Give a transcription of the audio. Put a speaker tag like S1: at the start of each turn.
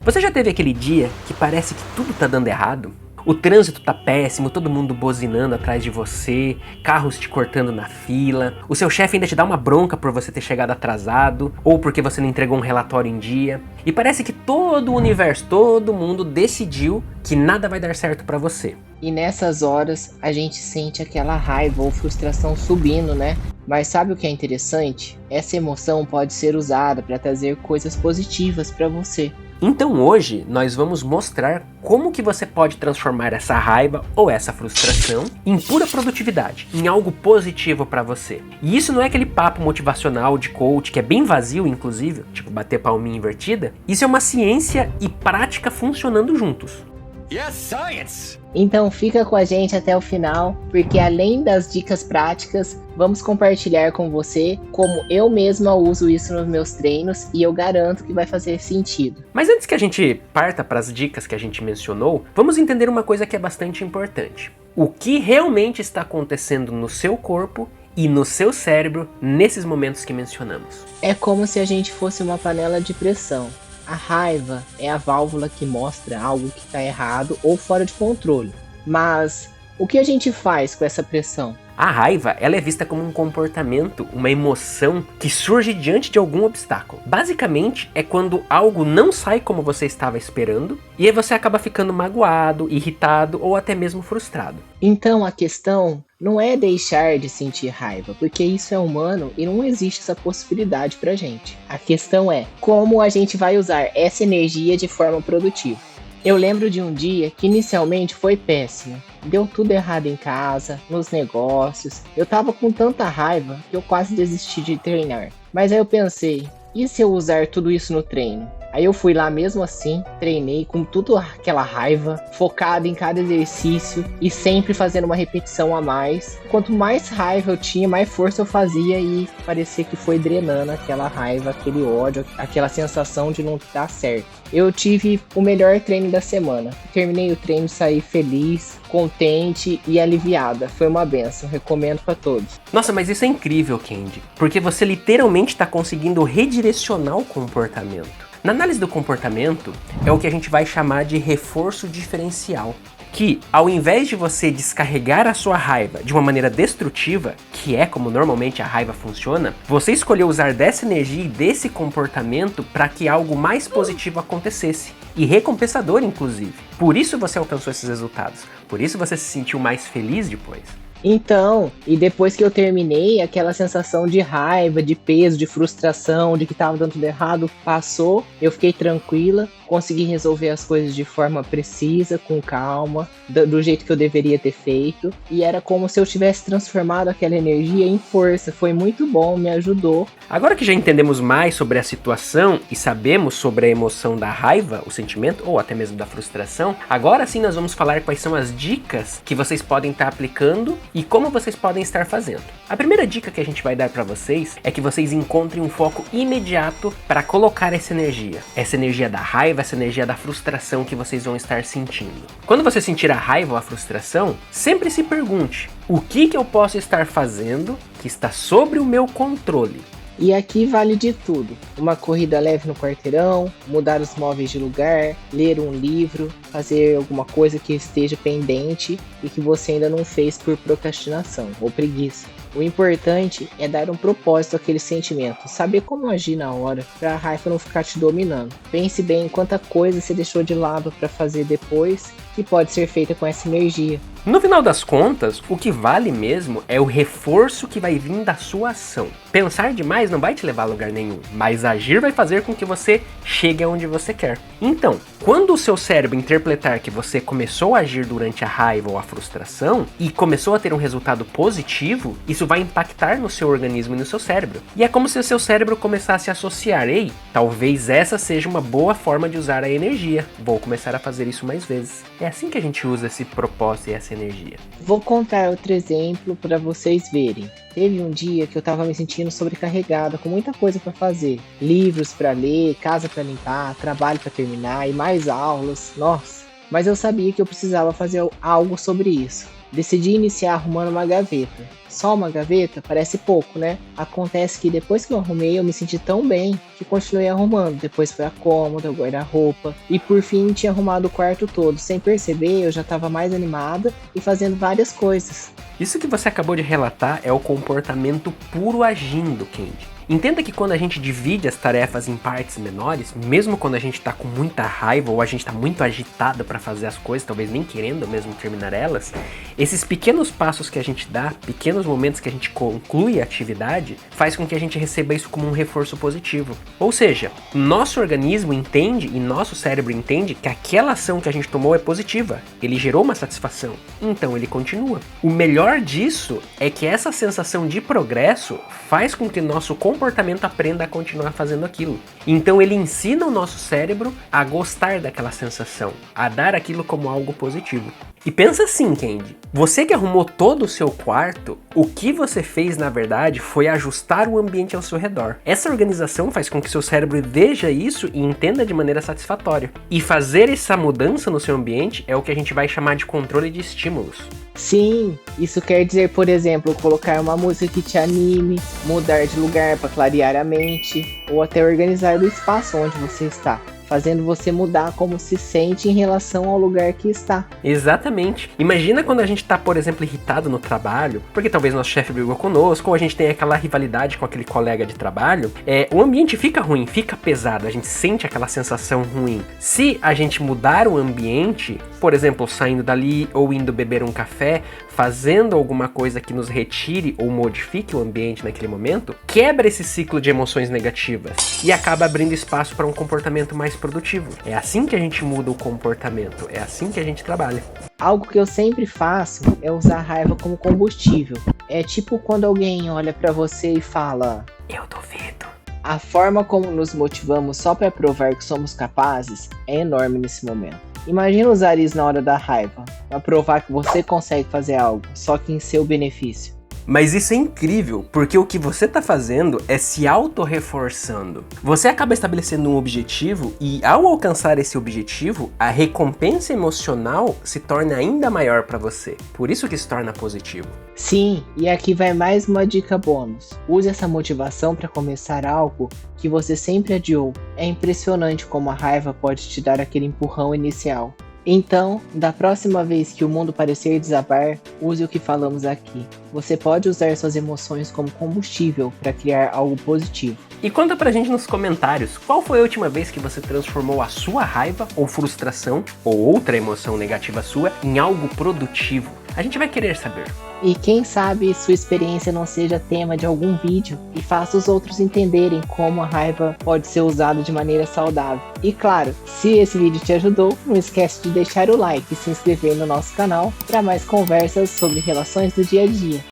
S1: Você já teve aquele dia que parece que tudo tá dando errado? O trânsito tá péssimo, todo mundo buzinando atrás de você, carros te cortando na fila, o seu chefe ainda te dá uma bronca por você ter chegado atrasado, ou porque você não entregou um relatório em dia, e parece que todo o universo, todo mundo decidiu que nada vai dar certo pra você.
S2: E nessas horas a gente sente aquela raiva ou frustração subindo, né? Mas sabe o que é interessante? Essa emoção pode ser usada para trazer coisas positivas para você.
S1: Então hoje nós vamos mostrar como que você pode transformar essa raiva ou essa frustração em pura produtividade, em algo positivo para você. E isso não é aquele papo motivacional de coach que é bem vazio, inclusive, tipo bater palminha invertida. Isso é uma ciência e prática funcionando juntos.
S3: Yes, science!
S2: Então fica com a gente até o final, porque além das dicas práticas, vamos compartilhar com você como eu mesma uso isso nos meus treinos e eu garanto que vai fazer sentido.
S1: Mas antes que a gente parta para as dicas que a gente mencionou, vamos entender uma coisa que é bastante importante. O que realmente está acontecendo no seu corpo e no seu cérebro nesses momentos que mencionamos.
S2: É como se a gente fosse uma panela de pressão. A raiva é a válvula que mostra algo que está errado ou fora de controle. Mas o que a gente faz com essa pressão?
S1: A raiva, ela é vista como um comportamento, uma emoção que surge diante de algum obstáculo. Basicamente, é quando algo não sai como você estava esperando e aí você acaba ficando magoado, irritado ou até mesmo frustrado.
S2: Então a questão não é deixar de sentir raiva, porque isso é humano e não existe essa possibilidade pra gente. A questão é como a gente vai usar essa energia de forma produtiva. Eu lembro de um dia que inicialmente foi péssimo. Deu tudo errado em casa, nos negócios. Eu tava com tanta raiva que eu quase desisti de treinar. Mas aí eu pensei, e se eu usar tudo isso no treino? Aí eu fui lá mesmo assim, treinei com tudo aquela raiva, focado em cada exercício e sempre fazendo uma repetição a mais. Quanto mais raiva eu tinha, mais força eu fazia e parecia que foi drenando aquela raiva, aquele ódio, aquela sensação de não dar certo. Eu tive o melhor treino da semana. Terminei o treino e saí feliz, contente e aliviada. Foi uma benção, recomendo para todos.
S1: Nossa, mas isso é incrível, Candy, porque você literalmente está conseguindo redirecionar o comportamento. Na análise do comportamento, é o que a gente vai chamar de reforço diferencial. Que, ao invés de você descarregar a sua raiva de uma maneira destrutiva, que é como normalmente a raiva funciona, você escolheu usar dessa energia e desse comportamento para que algo mais positivo acontecesse. E recompensador, inclusive. Por isso você alcançou esses resultados. Por isso você se sentiu mais feliz depois.
S2: Então, e depois que eu terminei, aquela sensação de raiva, de peso, de frustração, de que estava dando tudo errado, passou, eu fiquei tranquila, consegui resolver as coisas de forma precisa, com calma, do jeito que eu deveria ter feito, e era como se eu tivesse transformado aquela energia em força. Foi muito bom, me ajudou.
S1: Agora que já entendemos mais sobre a situação e sabemos sobre a emoção da raiva, o sentimento, ou até mesmo da frustração, agora sim nós vamos falar quais são as dicas que vocês podem estar aplicando e como vocês podem estar fazendo. A primeira dica que a gente vai dar para vocês é que vocês encontrem um foco imediato para colocar essa energia da raiva, essa energia da frustração que vocês vão estar sentindo. Quando você sentir a raiva ou a frustração, sempre se pergunte: o que eu posso estar fazendo que está sobre o meu controle?
S2: E aqui vale de tudo. Uma corrida leve no quarteirão, mudar os móveis de lugar, ler um livro, fazer alguma coisa que esteja pendente e que você ainda não fez por procrastinação ou preguiça. O importante é dar um propósito àquele sentimento, saber como agir na hora, para a raiva não ficar te dominando. Pense bem em quanta coisa você deixou de lado para fazer depois, que pode ser feita com essa energia.
S1: No final das contas, o que vale mesmo é o reforço que vai vir da sua ação. Pensar demais não vai te levar a lugar nenhum, mas agir vai fazer com que você chegue aonde você quer. Então, quando o seu cérebro interpretar que você começou a agir durante a raiva ou a frustração e começou a ter um resultado positivo, isso vai impactar no seu organismo e no seu cérebro. E é como se o seu cérebro começasse a associar: ei, talvez essa seja uma boa forma de usar a energia, vou começar a fazer isso mais vezes. É assim que a gente usa esse propósito e essa energia.
S2: Vou contar outro exemplo para vocês verem. Teve um dia que eu estava me sentindo sobrecarregada, com muita coisa para fazer. Livros para ler, casa para limpar, trabalho para terminar e mais aulas. Nossa! mas eu sabia que eu precisava fazer algo sobre isso. Decidi iniciar arrumando uma gaveta. Só uma gaveta parece pouco, né? Acontece que depois que eu arrumei, eu me senti tão bem que continuei arrumando. Depois foi a cômoda, o guarda-roupa e por fim tinha arrumado o quarto todo. Sem perceber, eu já estava mais animada e fazendo várias coisas.
S1: Isso que você acabou de relatar é o comportamento puro agindo, Candy. Entenda que quando a gente divide as tarefas em partes menores, mesmo quando a gente tá com muita raiva ou a gente tá muito agitado para fazer as coisas, talvez nem querendo mesmo terminar elas, esses pequenos passos que a gente dá, pequenos momentos que a gente conclui a atividade, faz com que a gente receba isso como um reforço positivo. Ou seja, nosso organismo entende e nosso cérebro entende que aquela ação que a gente tomou é positiva, ele gerou uma satisfação, então ele continua. O melhor disso é que essa sensação de progresso faz com que nosso comportamento aprenda a continuar fazendo aquilo. Então ele ensina o nosso cérebro a gostar daquela sensação, a dar aquilo como algo positivo. E pensa assim, Candy, você que arrumou todo o seu quarto, o que você fez na verdade foi ajustar o ambiente ao seu redor. Essa organização faz com que seu cérebro veja isso e entenda de maneira satisfatória. E fazer essa mudança no seu ambiente é o que a gente vai chamar de controle de estímulos.
S2: Sim, isso quer dizer, por exemplo, colocar uma música que te anime, mudar de lugar para clarear a mente, ou até organizar o espaço onde você está, fazendo você mudar como se sente em relação ao lugar que está.
S1: Exatamente. Imagina quando a gente tá, por exemplo, irritado no trabalho, porque talvez nosso chefe brigou conosco, ou a gente tem aquela rivalidade com aquele colega de trabalho, o ambiente fica ruim, fica pesado, a gente sente aquela sensação ruim. Se a gente mudar o ambiente, por exemplo, saindo dali ou indo beber um café, fazendo alguma coisa que nos retire ou modifique o ambiente naquele momento, quebra esse ciclo de emoções negativas e acaba abrindo espaço para um comportamento mais produtivo. É assim que a gente muda o comportamento, é assim que a gente trabalha.
S2: Algo que eu sempre faço é usar a raiva como combustível. É tipo quando alguém olha pra você e fala:
S1: eu duvido.
S2: A forma como nos motivamos só para provar que somos capazes é enorme nesse momento. Imagina usar isso na hora da raiva, para provar que você consegue fazer algo, só que em seu benefício.
S1: Mas isso é incrível, porque o que você está fazendo é se auto-reforçando. Você acaba estabelecendo um objetivo e, ao alcançar esse objetivo, a recompensa emocional se torna ainda maior para você. Por isso que se torna positivo.
S2: Sim, e aqui vai mais uma dica bônus. Use essa motivação para começar algo que você sempre adiou. É impressionante como a raiva pode te dar aquele empurrão inicial. Então, da próxima vez que o mundo parecer desabar, use o que falamos aqui. Você pode usar suas emoções como combustível para criar algo positivo.
S1: E conta pra gente nos comentários, qual foi a última vez que você transformou a sua raiva ou frustração, ou outra emoção negativa sua, em algo produtivo? A gente vai querer saber.
S2: E quem sabe sua experiência não seja tema de algum vídeo e faça os outros entenderem como a raiva pode ser usada de maneira saudável. E claro, se esse vídeo te ajudou, não esquece de deixar o like e se inscrever no nosso canal para mais conversas sobre relações do dia a dia.